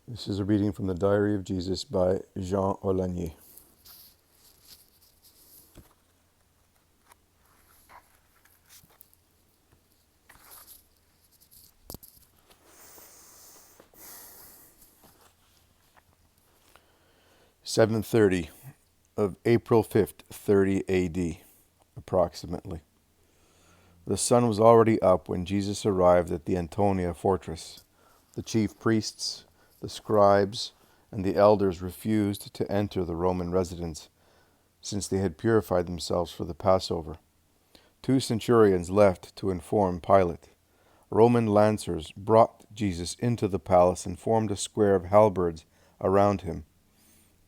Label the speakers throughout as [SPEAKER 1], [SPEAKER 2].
[SPEAKER 1] This is a reading from the Diary of Jesus by Jean Olanier. (7:30) of April 5th, 30 A.D., approximately. The sun was already up when Jesus arrived at the Antonia fortress. The chief priests, the scribes, and the elders refused to enter the Roman residence, since they had purified themselves for the Passover. 2 centurions left to inform Pilate. Roman lancers brought Jesus into the palace and formed a square of halberds around him.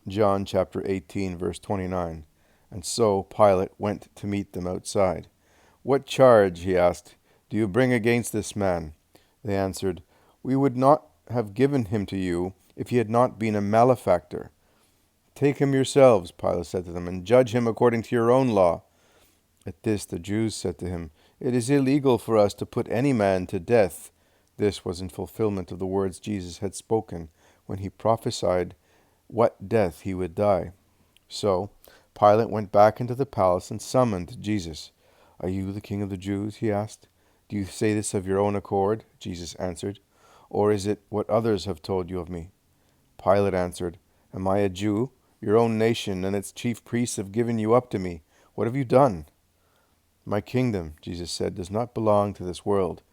[SPEAKER 1] John chapter 18, verse 29. And so Pilate went to meet them outside. "What charge," he asked, "do you bring against this man?" They answered, "We would not have given him to you if he had not been a malefactor." "Take him yourselves," Pilate said to them, "and judge him according to your own law." At this the Jews said to him, "It is illegal for us to put any man to death." This was in fulfillment of the words Jesus had spoken when he prophesied what death he would die. So Pilate went back into the palace and summoned Jesus. "Are you the king of the Jews?" he asked. "Do you say this of your own accord?" Jesus answered. "Or is it what others have told you of me?" Pilate answered, "Am I a Jew? Your own nation and its chief priests have given you up to me. What have you done?" "My kingdom," Jesus said, "does not belong to this world.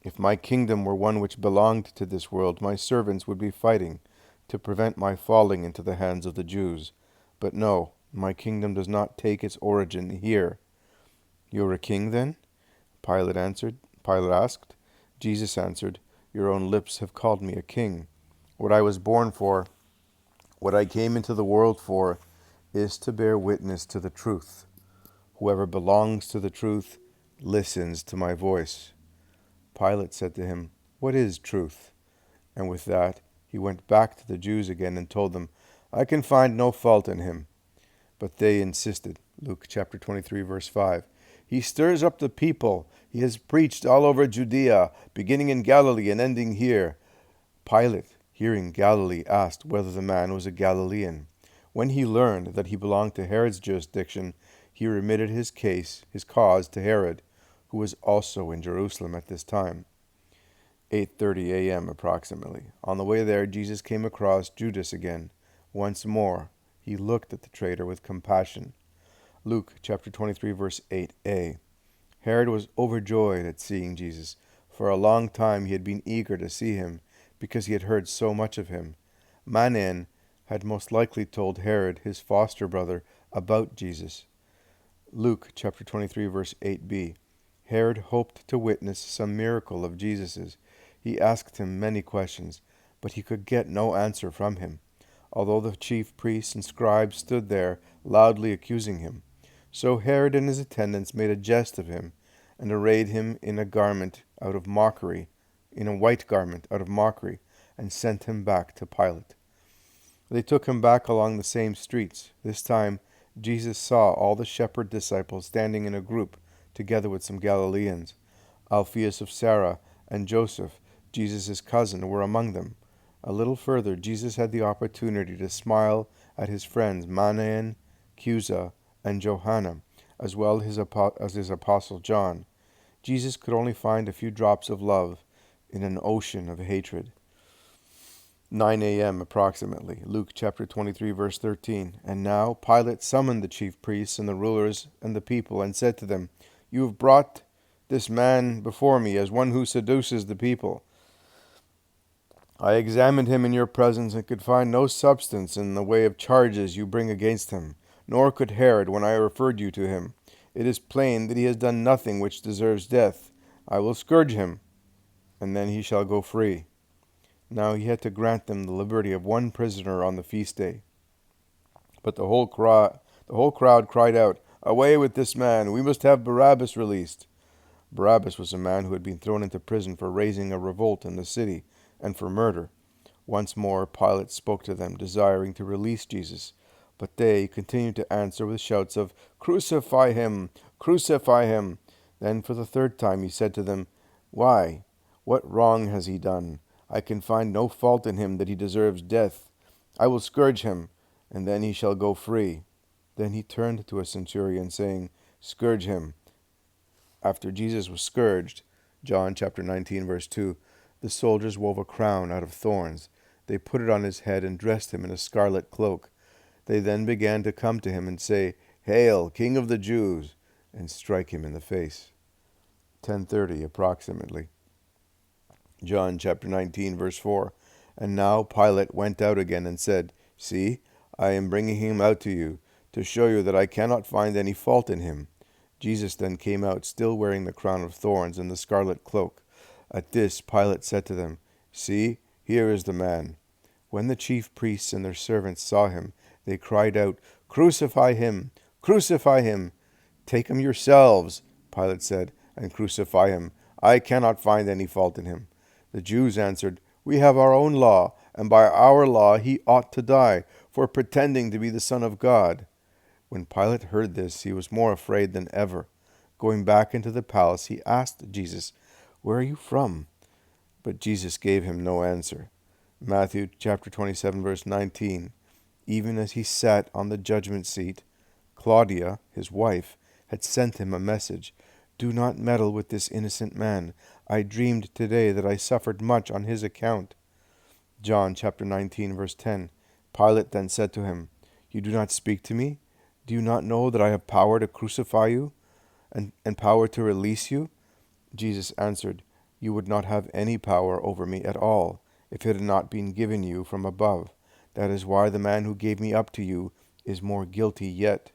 [SPEAKER 1] If my kingdom were one which belonged to this world, my servants would be fighting to prevent my falling into the hands of the Jews. But no, my kingdom does not take its origin here." "You're a king, then?" Pilate asked. Jesus answered, "Your own lips have called me a king. What I was born for, what I came into the world for, is to bear witness to the truth. Whoever belongs to the truth listens to my voice." Pilate said to him, "What is truth?" And with that, he went back to the Jews again and told them, "I can find no fault in him." But they insisted. Luke chapter 23, verse 5. "He stirs up the people. He has preached all over Judea, beginning in Galilee and ending here." Pilate, hearing Galilee, asked whether the man was a Galilean. When he learned that he belonged to Herod's jurisdiction, he remitted his cause to Herod, who was also in Jerusalem at this time. 8:30 a.m. approximately. On the way there, Jesus came across Judas again. Once more, he looked at the traitor with compassion. Luke chapter 23, verse 8a. Herod was overjoyed at seeing Jesus. For a long time he had been eager to see him, because he had heard so much of him. Manan had most likely told Herod, his foster brother, about Jesus. Luke chapter 23, verse 8b. Herod hoped to witness some miracle of Jesus's. He asked him many questions, but he could get no answer from him, although the chief priests and scribes stood there loudly accusing him. So Herod and his attendants made a jest of him, and arrayed him in a white garment out of mockery, and sent him back to Pilate. They took him back along the same streets. This time Jesus saw all the shepherd disciples standing in a group, together with some Galileans. Alphaeus of Sarah and Joseph, Jesus' cousin, were among them. A little further, Jesus had the opportunity to smile at his friends Manan, Chuza, and Johanna, as well as his apostle John. Jesus could only find a few drops of love in an ocean of hatred. 9 a.m. approximately. Luke chapter 23, verse 13. And now Pilate summoned the chief priests and the rulers and the people, and said to them, "You have brought this man before me as one who seduces the people. I examined him in your presence and could find no substance in the way of charges you bring against him, nor could Herod when I referred you to him. It is plain that he has done nothing which deserves death. I will scourge him, and then he shall go free." Now he had to grant them the liberty of one prisoner on the feast day. But the whole crowd cried out, "Away with this man! We must have Barabbas released." Barabbas was a man who had been thrown into prison for raising a revolt in the city and for murder. Once more Pilate spoke to them, desiring to release Jesus. But they continued to answer with shouts of, "Crucify him! Crucify him!" Then for the third time he said to them, "Why? What wrong has he done? I can find no fault in him that he deserves death. I will scourge him, and then he shall go free." Then he turned to a centurion, saying, "Scourge him." After Jesus was scourged, John chapter 19, verse 2, the soldiers wove a crown out of thorns. They put it on his head and dressed him in a scarlet cloak. They then began to come to him and say, "Hail, King of the Jews!" and strike him in the face. 10:30 approximately. John chapter 19, verse 4. And now Pilate went out again and said, "See, I am bringing him out to you, to show you that I cannot find any fault in him." Jesus then came out, still wearing the crown of thorns and the scarlet cloak. At this Pilate said to them, "See, here is the man." When the chief priests and their servants saw him, they cried out, "Crucify him! Crucify him!" "Take him yourselves," Pilate said, "and crucify him. I cannot find any fault in him." The Jews answered, "We have our own law, and by our law he ought to die, for pretending to be the Son of God." When Pilate heard this, he was more afraid than ever. Going back into the palace, he asked Jesus, "Where are you from?" But Jesus gave him no answer. Matthew chapter 27, verse 19. Even as he sat on the judgment seat, Claudia, his wife, had sent him a message. "Do not meddle with this innocent man. I dreamed today that I suffered much on his account." John chapter 19, verse 10. Pilate then said to him, "You do not speak to me? Do you not know that I have power to crucify you and power to release you?" Jesus answered, "You would not have any power over me at all, if it had not been given you from above. That is why the man who gave me up to you is more guilty yet."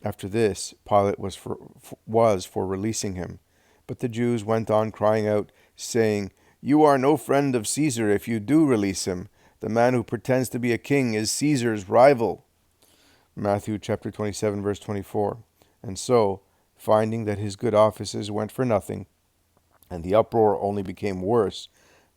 [SPEAKER 1] After this, Pilate was for releasing him. But the Jews went on crying out, saying, "You are no friend of Caesar if you do release him. The man who pretends to be a king is Caesar's rival." Matthew chapter 27, verse 24. And so, finding that his good offices went for nothing, and the uproar only became worse,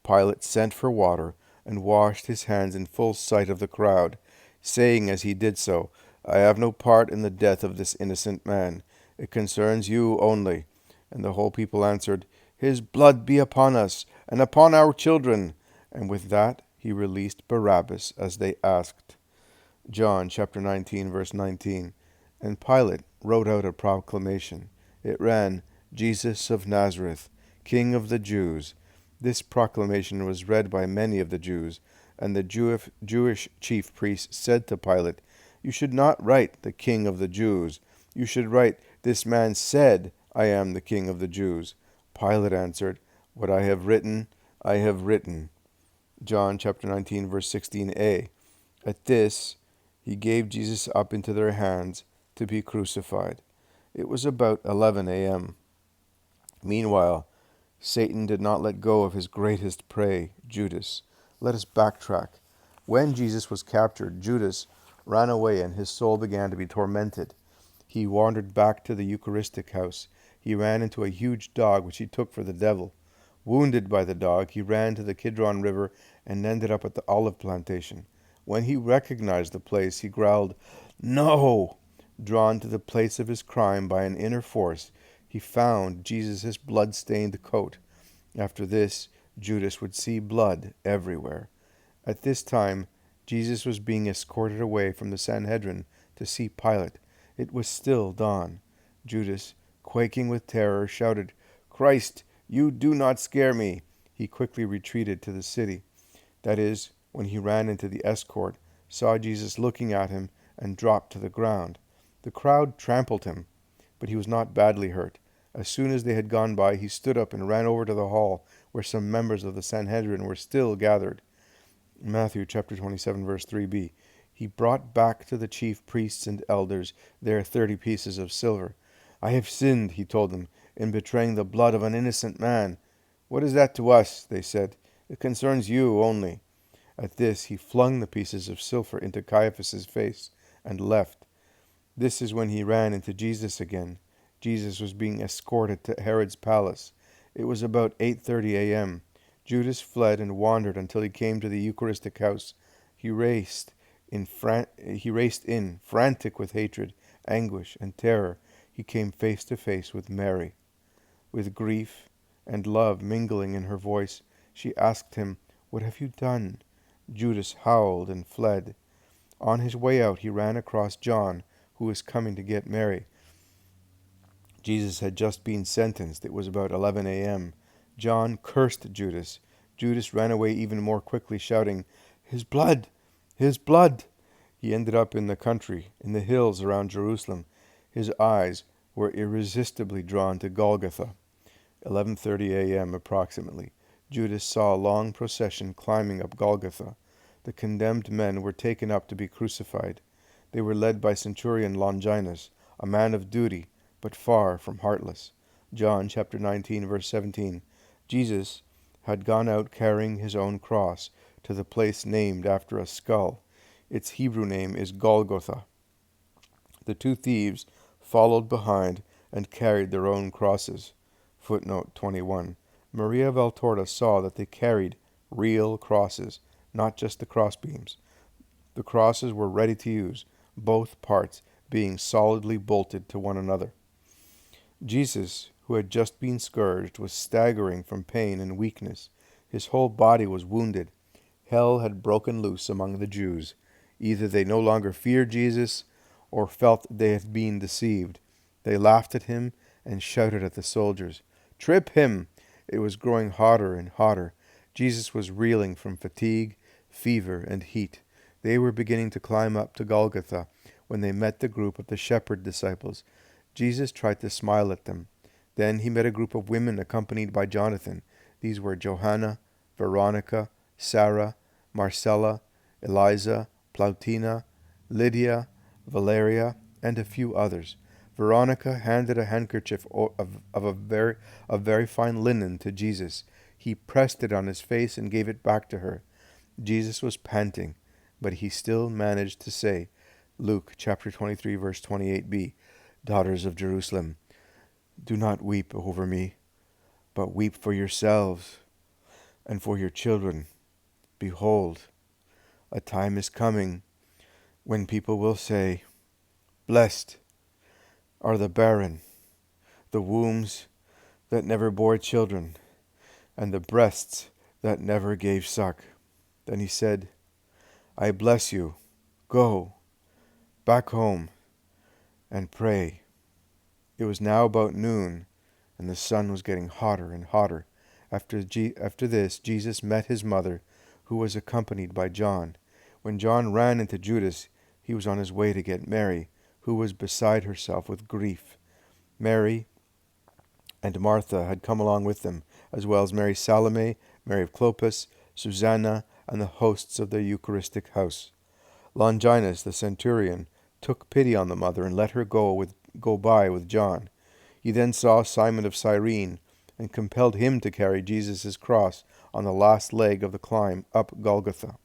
[SPEAKER 1] Pilate sent for water and washed his hands in full sight of the crowd, saying as he did so, "I have no part in the death of this innocent man. It concerns you only." And the whole people answered, "His blood be upon us and upon our children." And with that he released Barabbas as they asked. John chapter 19, verse 19. And Pilate wrote out a proclamation. It ran, "Jesus of Nazareth, King of the Jews." This proclamation was read by many of the Jews, and the Jewish chief priests said to Pilate, "You should not write the King of the Jews. You should write, 'This man said, I am the King of the Jews.'" Pilate answered, "What I have written, I have written." John chapter 19, verse 16a. At this, he gave Jesus up into their hands to be crucified. It was about 11 a.m. Meanwhile, Satan did not let go of his greatest prey, Judas. Let us backtrack. When Jesus was captured, Judas ran away and his soul began to be tormented. He wandered back to the Eucharistic house. He ran into a huge dog which he took for the devil. Wounded by the dog, he ran to the Kidron River and ended up at the olive plantation. When he recognized the place, he growled, "No!" Drawn to the place of his crime by an inner force, he found Jesus' blood-stained coat. After this, Judas would see blood everywhere. At this time, Jesus was being escorted away from the Sanhedrin to see Pilate. It was still dawn. Judas, quaking with terror, shouted, "Christ, you do not scare me." He quickly retreated to the city. That is, when he ran into the escort, saw Jesus looking at him, and dropped to the ground. The crowd trampled him, but he was not badly hurt. As soon as they had gone by, he stood up and ran over to the hall, where some members of the Sanhedrin were still gathered. Matthew chapter 27, verse 3b. He brought back to the chief priests and elders their 30 pieces of silver. "I have sinned," he told them, "in betraying the blood of an innocent man." "What is that to us?" they said. "It concerns you only." At this he flung the pieces of silver into Caiaphas' face and left. This is when he ran into Jesus again. Jesus was being escorted to Herod's palace. It was about 8:30 a.m. Judas fled and wandered until he came to the Eucharistic house. He raced in, frantic with hatred, anguish, and terror. He came face to face with Mary. With grief and love mingling in her voice, She asked him, "What have you done?" Judas howled and fled. On his way out, he ran across John, who was coming to get Mary. Jesus had just been sentenced. It was about 11 a.m. John cursed Judas. Judas ran away even more quickly, shouting, "His blood! His blood!" He ended up in the country, in the hills around Jerusalem. His eyes were irresistibly drawn to Golgotha. 11:30 a.m. approximately. Judas saw a long procession climbing up Golgotha. The condemned men were taken up to be crucified. They were led by Centurion Longinus, a man of duty, but far from heartless. John chapter 19, verse 17. Jesus had gone out carrying his own cross to the place named after a skull. Its Hebrew name is Golgotha. The two thieves followed behind and carried their own crosses. Footnote 21. Maria Valtorta saw that they carried real crosses, not just the crossbeams. The crosses were ready to use, both parts being solidly bolted to one another. Jesus, who had just been scourged, was staggering from pain and weakness. His whole body was wounded. Hell had broken loose among the Jews. Either they no longer feared Jesus or felt they had been deceived. They laughed at him and shouted at the soldiers, "Trip him!" It was growing hotter and hotter. Jesus was reeling from fatigue, fever, and heat. They were beginning to climb up to Golgotha when they met the group of the shepherd disciples. Jesus tried to smile at them. Then he met a group of women accompanied by Jonathan. These were Johanna, Veronica, Sarah, Marcella, Eliza, Plautina, Lydia, Valeria, and a few others. Veronica handed a handkerchief of very fine linen to Jesus. He pressed it on his face and gave it back to her. Jesus was panting, but he still managed to say, Luke chapter 23, verse 28b, "Daughters of Jerusalem, do not weep over me, but weep for yourselves and for your children. Behold, a time is coming when people will say, 'Blessed are the barren, the wombs that never bore children, and the breasts that never gave suck.'" Then he said, "I bless you. Go back home and pray." It was now about noon, and the sun was getting hotter and hotter. After this, Jesus met his mother, who was accompanied by John. When John ran into Judas, he was on his way to get Mary, who was beside herself with grief. Mary and Martha had come along with them, as well as Mary Salome, Mary of Clopas, Susanna, and the hosts of the Eucharistic house. Longinus, the centurion, took pity on the mother and let her go by with John. He then saw Simon of Cyrene and compelled him to carry Jesus' cross on the last leg of the climb up Golgotha.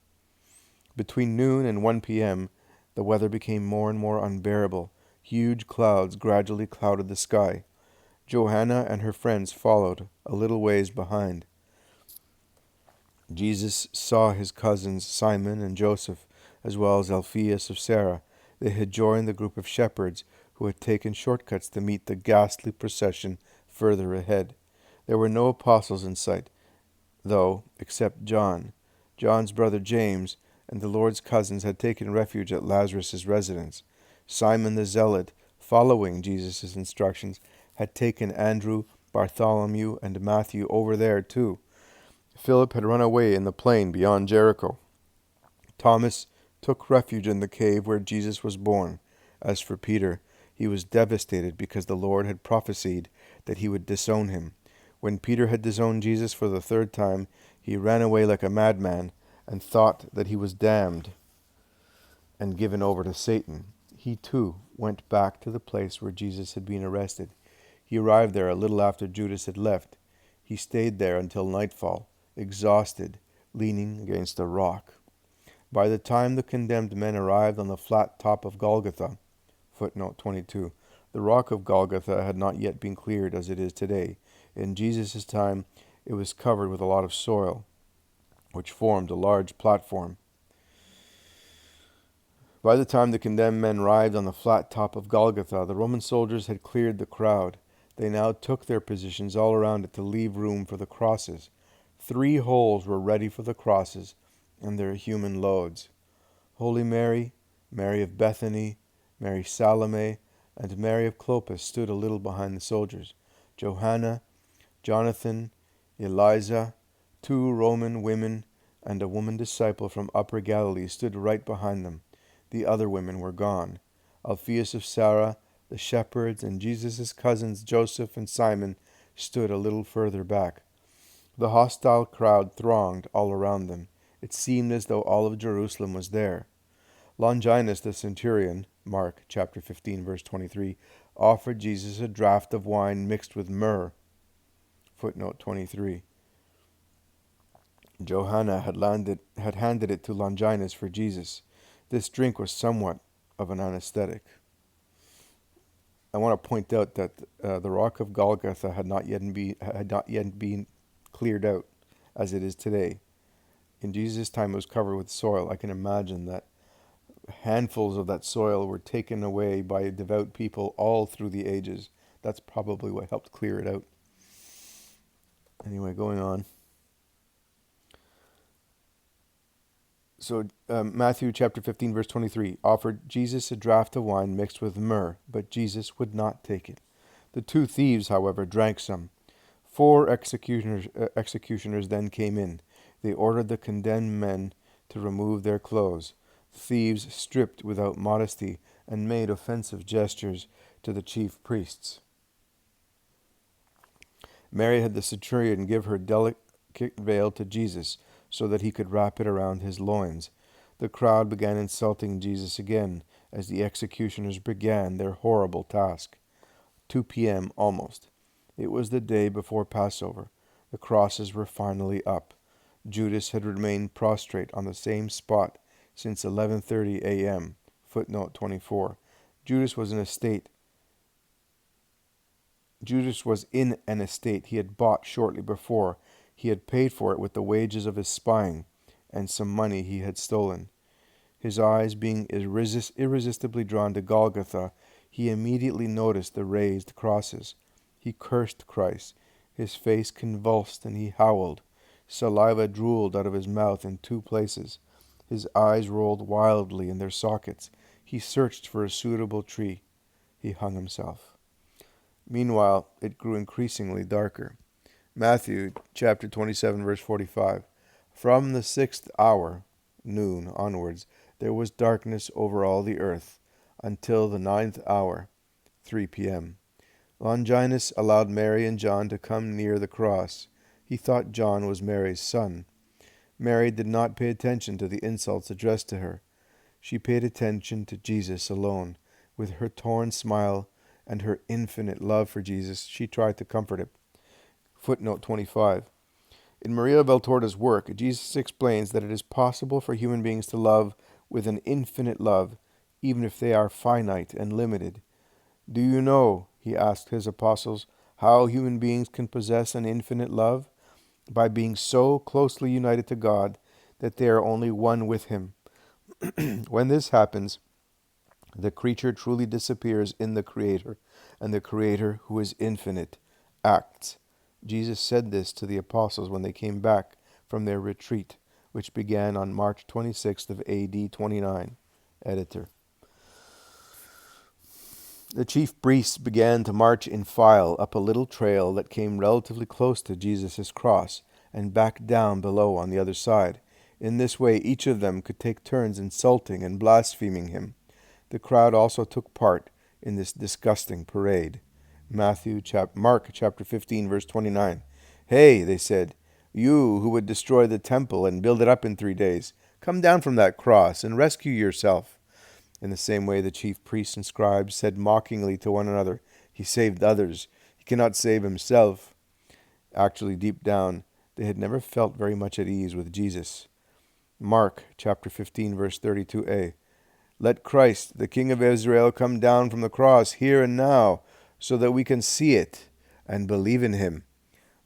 [SPEAKER 1] Between noon and 1 p.m., the weather became more and more unbearable. Huge clouds gradually clouded the sky. Johanna and her friends followed a little ways behind. Jesus saw his cousins Simon and Joseph, as well as Alphaeus of Sarah. They had joined the group of shepherds who had taken shortcuts to meet the ghastly procession further ahead. There were no apostles in sight, though, except John. John's brother James and the Lord's cousins had taken refuge at Lazarus' residence. Simon the Zealot, following Jesus' instructions, had taken Andrew, Bartholomew, and Matthew over there too. Philip had run away in the plain beyond Jericho. Thomas took refuge in the cave where Jesus was born. As for Peter, he was devastated because the Lord had prophesied that he would disown him. When Peter had disowned Jesus for the third time, he ran away like a madman and thought that he was damned and given over to Satan. He too went back to the place where Jesus had been arrested. He arrived there a little after Judas had left. He stayed there until nightfall, exhausted, leaning against a rock. By the time the condemned men arrived on the flat top of Golgotha, footnote 22, the rock of Golgotha had not yet been cleared as it is today. In Jesus' time, it was covered with a lot of soil, which formed a large platform. By the time the condemned men arrived on the flat top of Golgotha, the Roman soldiers had cleared the crowd. They now took their positions all around it to leave room for the crosses. 3 holes were ready for the crosses and their human loads. Holy Mary, Mary of Bethany, Mary Salome, and Mary of Clopas stood a little behind the soldiers. Johanna, Jonathan, Eliza, 2 Roman women, and a woman disciple from Upper Galilee stood right behind them. The other women were gone. Alphaeus of Sarah, the shepherds, and Jesus' cousins Joseph and Simon stood a little further back. The hostile crowd thronged all around them. It seemed as though all of Jerusalem was there. Longinus the centurion, Mark chapter 15, verse 23, offered Jesus a draught of wine mixed with myrrh. Footnote 23. Johanna had handed it to Longinus for Jesus. This drink was somewhat of an anesthetic. I want to point out that the rock of Golgotha had not yet been cleared out as it is today. In Jesus' time it was covered with soil. I can imagine that handfuls of that soil were taken away by devout people all through the ages. That's probably what helped clear it out. Anyway, going on. So Matthew chapter 15, verse 23, offered Jesus a draught of wine mixed with myrrh, but Jesus would not take it. The 2 thieves, however, drank some. 4 executioners then came in. They ordered the condemned men to remove their clothes. The thieves stripped without modesty and made offensive gestures to the chief priests. Mary had the centurion give her delicate veil to Jesus, so that he could wrap it around his loins. The crowd began insulting Jesus again as the executioners began their horrible task. 2 p.m. almost. It was the day before Passover. The crosses were finally up. Judas had remained prostrate on the same spot since 11:30 a.m. Footnote 24. Judas was in an estate he had bought shortly before. He had paid for it with the wages of his spying and some money he had stolen. His eyes being irresistibly drawn to Golgotha, he immediately noticed the raised crosses. He cursed Christ. His face convulsed and he howled. Saliva drooled out of his mouth in 2 places. His eyes rolled wildly in their sockets. He searched for a suitable tree. He hung himself. Meanwhile, it grew increasingly darker. Matthew chapter 27, verse 45. From the 6th hour, noon onwards, there was darkness over all the earth, until the 9th hour, 3 p.m. Longinus allowed Mary and John to come near the cross. He thought John was Mary's son. Mary did not pay attention to the insults addressed to her. She paid attention to Jesus alone. With her torn smile and her infinite love for Jesus, she tried to comfort him. Footnote 25. In Maria Valtorta's work, Jesus explains that it is possible for human beings to love with an infinite love, even if they are finite and limited. Do you know, he asked his apostles, how human beings can possess an infinite love? By being so closely united to God that they are only one with him. When this happens, the creature truly disappears in the Creator, and the Creator, who is infinite, acts. Jesus said this to the apostles when they came back from their retreat, which began on March 26th of AD 29. Editor. The chief priests began to march in file up a little trail that came relatively close to Jesus' cross and back down below on the other side. In this way, each of them could take turns insulting and blaspheming him. The crowd also took part in this disgusting parade. Mark chapter 15, verse 29. Hey, they said, you who would destroy the temple and build it up in 3 days, come down from that cross and rescue yourself. In the same way, the chief priests and scribes said mockingly to one another, he saved others, he cannot save himself. Actually, deep down, they had never felt very much at ease with Jesus. Mark chapter 15, verse 32a. Let Christ, the King of Israel, come down from the cross here and now, so that we can see it and believe in him.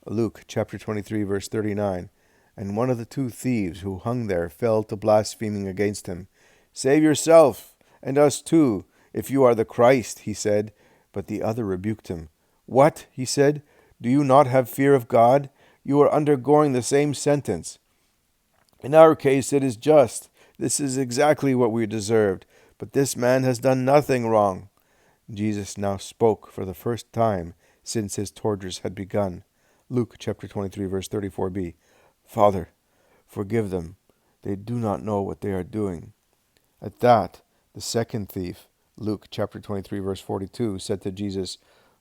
[SPEAKER 1] Luke chapter 23, verse 39. And one of the 2 thieves who hung there fell to blaspheming against him. Save yourself and us too, if you are the Christ, he said. But the other rebuked him. What, he said, do you not have fear of God, You are undergoing the same sentence. In our case, it is just. This is exactly what we deserved. But this man has done nothing wrong." Jesus now spoke for the first time since his tortures had begun. Luke chapter 23, verse 34b. "Father, forgive them. They do not know what they are doing." At that, the second thief, Luke chapter 23, verse 42, said to Jesus,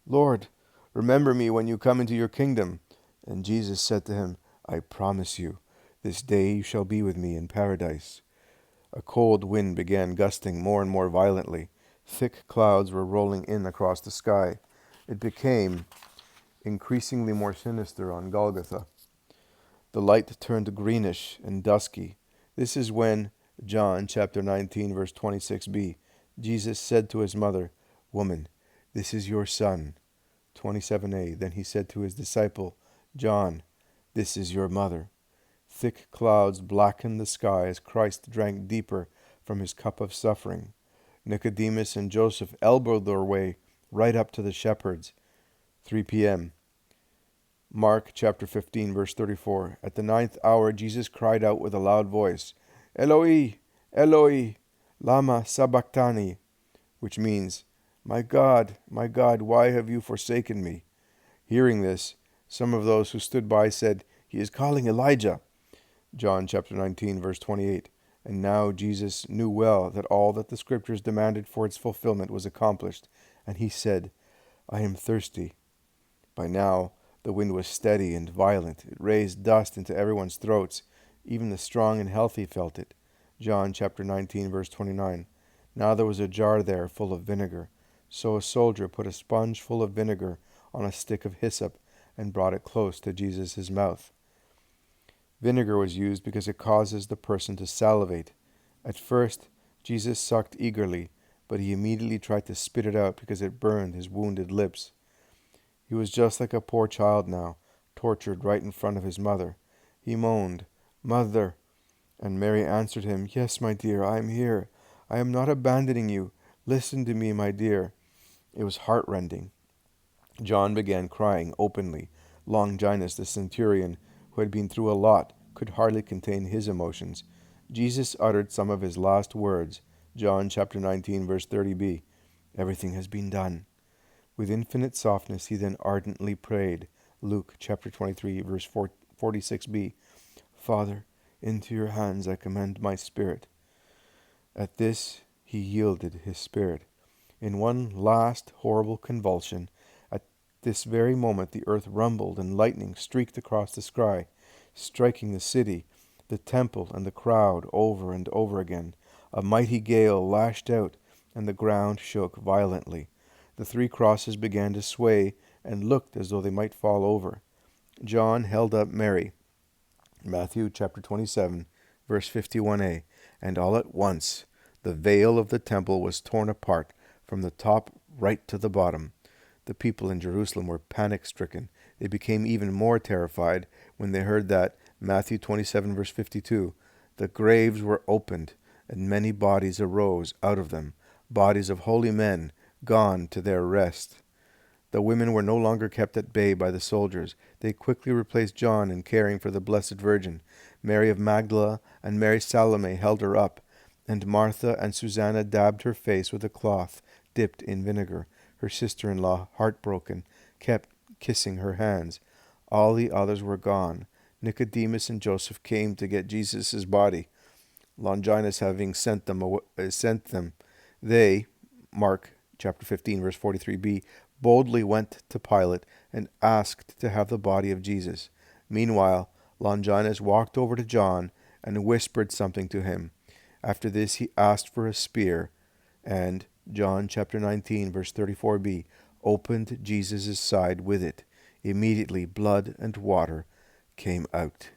[SPEAKER 1] "Lord, remember me when you come into your kingdom." And Jesus said to him, "I promise you, this day you shall be with me in paradise." A cold wind began gusting more and more violently. Thick clouds were rolling in across the sky. It became increasingly more sinister on Golgotha. The light turned greenish and dusky. This is when, John chapter 19, verse 26b, Jesus said to his mother, "Woman, this is your son." 27a. Then he said to his disciple, John, "This is your mother." Thick clouds blackened the sky as Christ drank deeper from his cup of suffering. Nicodemus and Joseph elbowed their way right up to the shepherds. 3 p.m. Mark chapter 15, verse 34. At the 9th hour, Jesus cried out with a loud voice, "Eloi, Eloi, lama sabachthani," which means, my God, why have you forsaken me?" Hearing this, some of those who stood by said, "He is calling Elijah." John chapter 19, verse 28. And now Jesus knew well that all that the Scriptures demanded for its fulfillment was accomplished, and he said, "I am thirsty." By now, the wind was steady and violent. It raised dust into everyone's throats. Even the strong and healthy felt it. John chapter 19, verse 29. Now there was a jar there full of vinegar. So a soldier put a sponge full of vinegar on a stick of hyssop and brought it close to Jesus' mouth. Vinegar was used because it causes the person to salivate. At first, Jesus sucked eagerly, but he immediately tried to spit it out because it burned his wounded lips. He was just like a poor child now, tortured right in front of his mother. He moaned, "Mother," and Mary answered him, "Yes, my dear, I am here. I am not abandoning you. Listen to me, my dear." It was heartrending. John began crying openly. Longinus, the centurion, who had been through a lot, could hardly contain his emotions. Jesus uttered some of his last words. John chapter 19, verse 30b. "Everything has been done." With infinite softness, he then ardently prayed. Luke chapter 23, verse 46b. "Father, into your hands I commend my spirit." At this, he yielded his spirit. In one last horrible convulsion, at this very moment the earth rumbled and lightning streaked across the sky, striking the city, the temple, and the crowd over and over again. A mighty gale lashed out, and the ground shook violently. The three crosses began to sway and looked as though they might fall over. John held up Mary. Matthew chapter 27, verse 51a. And all at once the veil of the temple was torn apart from the top right to the bottom. The people in Jerusalem were panic-stricken. They became even more terrified when they heard that, Matthew 27, verse 52, the graves were opened, and many bodies arose out of them, bodies of holy men gone to their rest. The women were no longer kept at bay by the soldiers. They quickly replaced John in caring for the Blessed Virgin. Mary of Magdala and Mary Salome held her up, and Martha and Susanna dabbed her face with a cloth dipped in vinegar. Her sister-in-law, heartbroken, kept kissing her hands. All the others were gone. Nicodemus and Joseph came to get Jesus' body. Longinus having sent them, they, Mark chapter 15, verse 43b, boldly went to Pilate and asked to have the body of Jesus. Meanwhile, Longinus walked over to John and whispered something to him. After this, he asked for a spear, and John chapter 19, verse 34b, opened Jesus' side with it. Immediately blood and water came out.